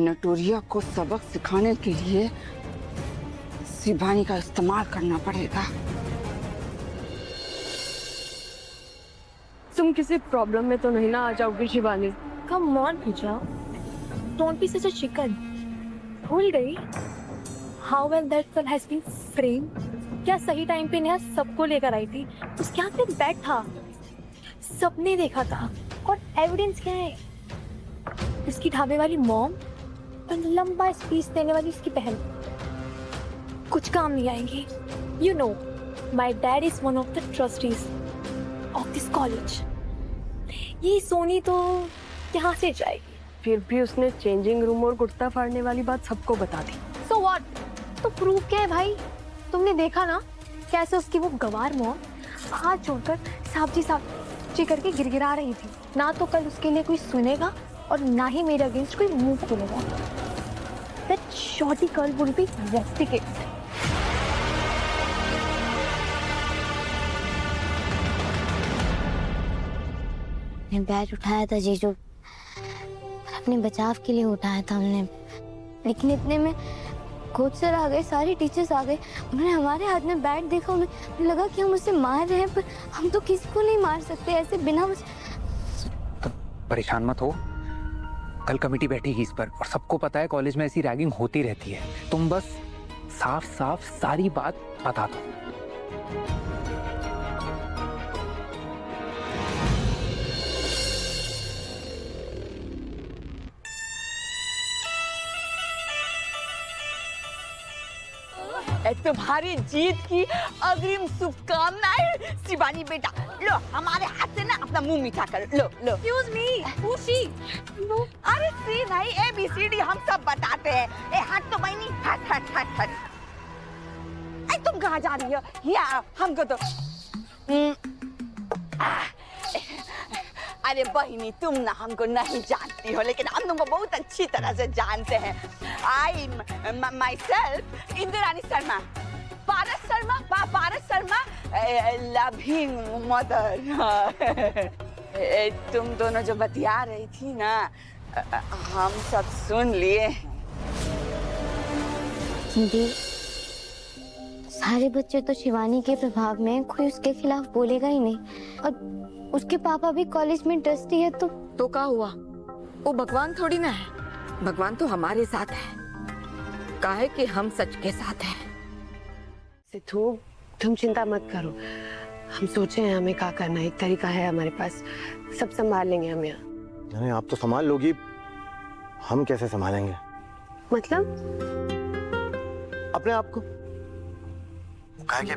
नटोरिया को सबक सिखाने के लिए शिवानी का इस्तेमाल करना पड़ेगा। तुम किसी प्रॉब्लम में तो नहीं ना आ जाओगी Shivani? Come on Pooja, don't be such a chicken. भूल गई how well that girl has been framed? क्या सही टाइम पे नेहा सबको लेकर आई थी? उसके हाथ में बैट था, सबने देखा था। और एविडेंस क्या है? उसकी ढाबे वाली मॉम और लंबा स्पीच देने वाली उसकी बहन कुछ काम नहीं आएंगी। You know my dad is one of the trustees of this college. ये सोनी तो यहाँ से जाएगी। फिर भी उसने चेंजिंग रूम और कुर्ता फाड़ने वाली बात सबको बता दी। So what? तो प्रूफ क्या है भाई? तुमने देखा ना कैसे उसकी वो गवार मॉम हाथ जोड़कर साफ जी करके गिड़गिड़ा रही थी। ना तो कल उसके लिए कोई सुनेगा और ना ही मेरे अगेंस्ट कोई मूव करेगा। That shorty girl would be rusticated. मैंने बैट उठाया था जीजू, अपने बचाव के लिए उठाया था हमने, लेकिन इतने में कोच सर आ गए, सारे टीचर्स आ गए। उन्होंने हमारे हाथ में बैट देखा, उन्हें लगा कि हम उसे मार रहे हैं, पर हम तो किसी को नहीं मार सकते ऐसे बिना तो परेशान मत हो, कल कमेटी बैठेगी इस पर, और सबको पता है कॉलेज में ऐसी रैगिंग होती रहती है। तुम बस साफ साफ सारी बात बता दो। तुम्हारी जीत की अग्रिम शुभकामनाएं शिवानी बेटा। लो हमारे हाथ से ना अपना मुंह मीठा कर लो। लो एक्सक्यूज मी, हु शी? अरे सी नहीं ABCD हम सब बताते हैं। ए हट तो बहनी, हट हट हट हट। अरे तुम कहाँ जा रही हो? या हमको तो अरे बहिनी तुम ना हमको नहीं जानती हो, लेकिन हम तुमको बहुत अच्छी तरह से जानते हैं। I myself Indrani Sharma, Paras Sharma, Paras Sharma, loving mother. तुम दोनों जो बतिया रही थी ना, हम सब सुन लिए। दीदी, सारे बच्चे तो शिवानी के प्रभाव में, कोई उसके खिलाफ बोलेगा ही नहीं, और उसके पापा भी कॉलेज में ट्रस्टी है। तो क्या हुआ? वो भगवान थोड़ी ना है, भगवान तो हमारे साथ है। काहे कि हम सच के साथ हैं। सिद्धू, तुम चिंता मत करो, हम सोचे हैं हमें क्या करना है, एक तरीका है हमारे पास, सब संभाल लेंगे हम यहाँ। नहीं, आप तो संभाल लोगी, हम कैसे संभालेंगे? मतलब? अपने आप को। कहा कि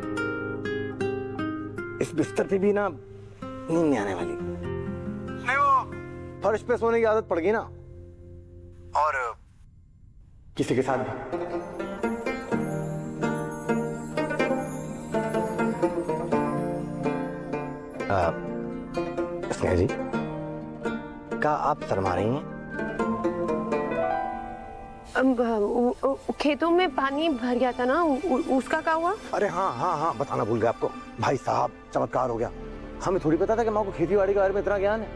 इस बिस्तर पे भी ना नींद नहीं आने वाली। नहीं, वो फर्श पे सोने की आदत पड़ गई ना, और किसी के साथ भी। स्नेहा जी, क्या आप शर्मा रही हैं? खेतों में पानी भर गया था ना, उसका क्या हुआ? अरे हाँ हाँ हाँ, बताना भूल गया आपको। भाई साहब, चमत्कार हो गया। हमें थोड़ी पता था कि माँ को खेती बाड़ी के बारे में इतना ज्ञान है।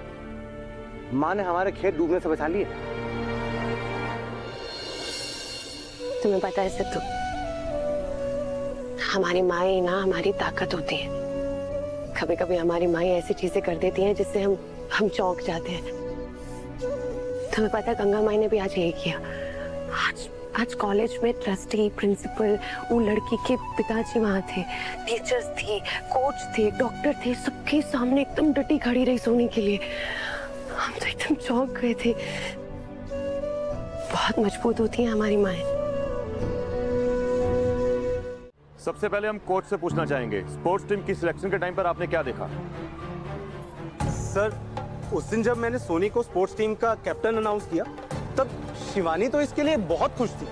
माँ ने हमारे खेत डूबने से बचा लिए। तुम्हें पता है सिद्धू, हमारी माँ ना हमारी ताकत होती है। कभी कभी हमारी माँ ऐसी चीजें कर देती हैं जिससे हम चौंक जाते हैं। तुम्हें पता है गंगा माई ने भी आज यही किया। आज कॉलेज में ट्रस्टी, प्रिंसिपल, वो लड़की के पिताजी वहाँ थे, टीचर्स थी, कोच थे, डॉक्टर थे, सबके सामने एकदम डटी खड़ी रही सोने के लिए। हम तो एकदम चौंक गए थे। बहुत मजबूत होती हैं हमारी माएं। सबसे पहले हम कोच से पूछना चाहेंगे, स्पोर्ट्स टीम की सिलेक्शन के टाइम पर आपने क्या देखा? सर, उस दिन जब मैंने सोनी को स्पोर्ट्स टीम का कैप्टन अनाउंस किया, तब शिवानी तो इसके लिए बहुत खुश थी।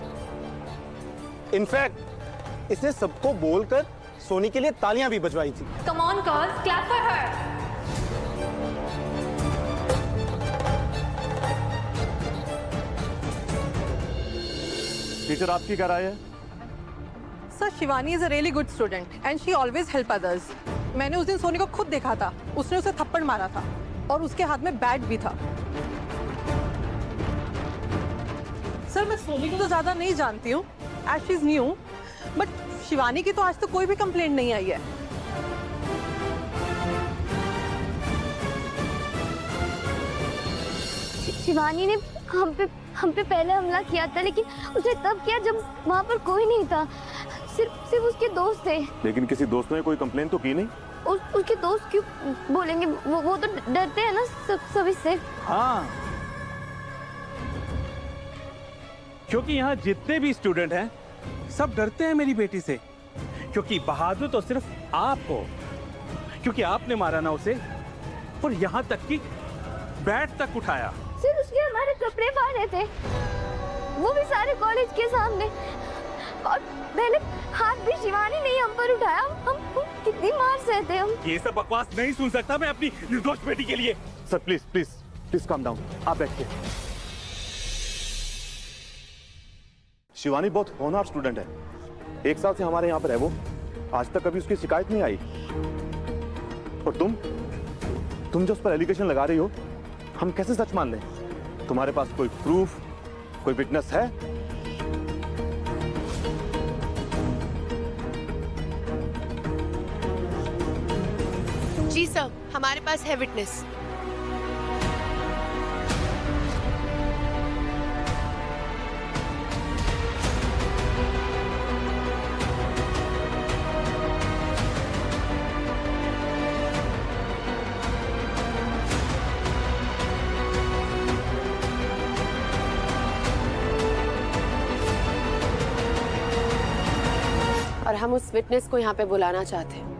इनफैक्ट इसने सबको बोलकर सोनी के लिए तालियां भी बजवाई थी। Come on girls, clap for her. Teacher, आपकी क्या राय है? Sir, Shivani is a really good student and she always help others. मैंने उस दिन सोनी को खुद देखा था, उसने उसे थप्पड़ मारा था और उसके हाथ में बैट भी था। सर मैं सोनी को तो ज्यादा नहीं जानती हूँ, as she is new, but Shivani की तो आज तक कोई भी कंप्लेंट नहीं आई है। शिवानी ने हम पे पहले हमला किया था, लेकिन उसने तब किया जब वहाँ पर कोई नहीं था, सिर्फ उसके दोस्त थे। लेकिन किसी दोस्त ने कोई कंप्लेन तो की नहीं? उसके दोस्त क्यों बोलेंगे, वो तो डरते हैं ना सब इससे। हाँ, क्योंकि यहाँ जितने भी स्टूडेंट हैं सब डरते हैं मेरी बेटी से, क्योंकि बहादुर तो सिर्फ आप हो, क्योंकि आपने मारा ना उसे, और यहाँ तक कि बैट तक उठाया। सिर्फ उसके हमारे कपड़े फाड़े थे, वो भी सारे कॉलेज के सामने, और पहले हाथ भी शिवानी ने हम पर उठाया। हम कितनी मार सहते हम। ये सब बकवास नहीं सुन सकता मैं अपनी निर्दोष बेटी के लिए। Sir please please please calm down, आप बैठिए। शिवानी बहुत होनहार स्टूडेंट है, 1 साल से हमारे यहाँ पर है वो, आज तक कभी उसकी शिकायत नहीं आई। और तुम जो उस पर एलिगेशन लगा रही हो, हम कैसे सच मान लें? तुम्हारे पास कोई प्रूफ, कोई विटनेस है? जी सर, हमारे पास है विटनेस। और हम उस विटनेस को यहाँ पे बुलाना चाहते हैं।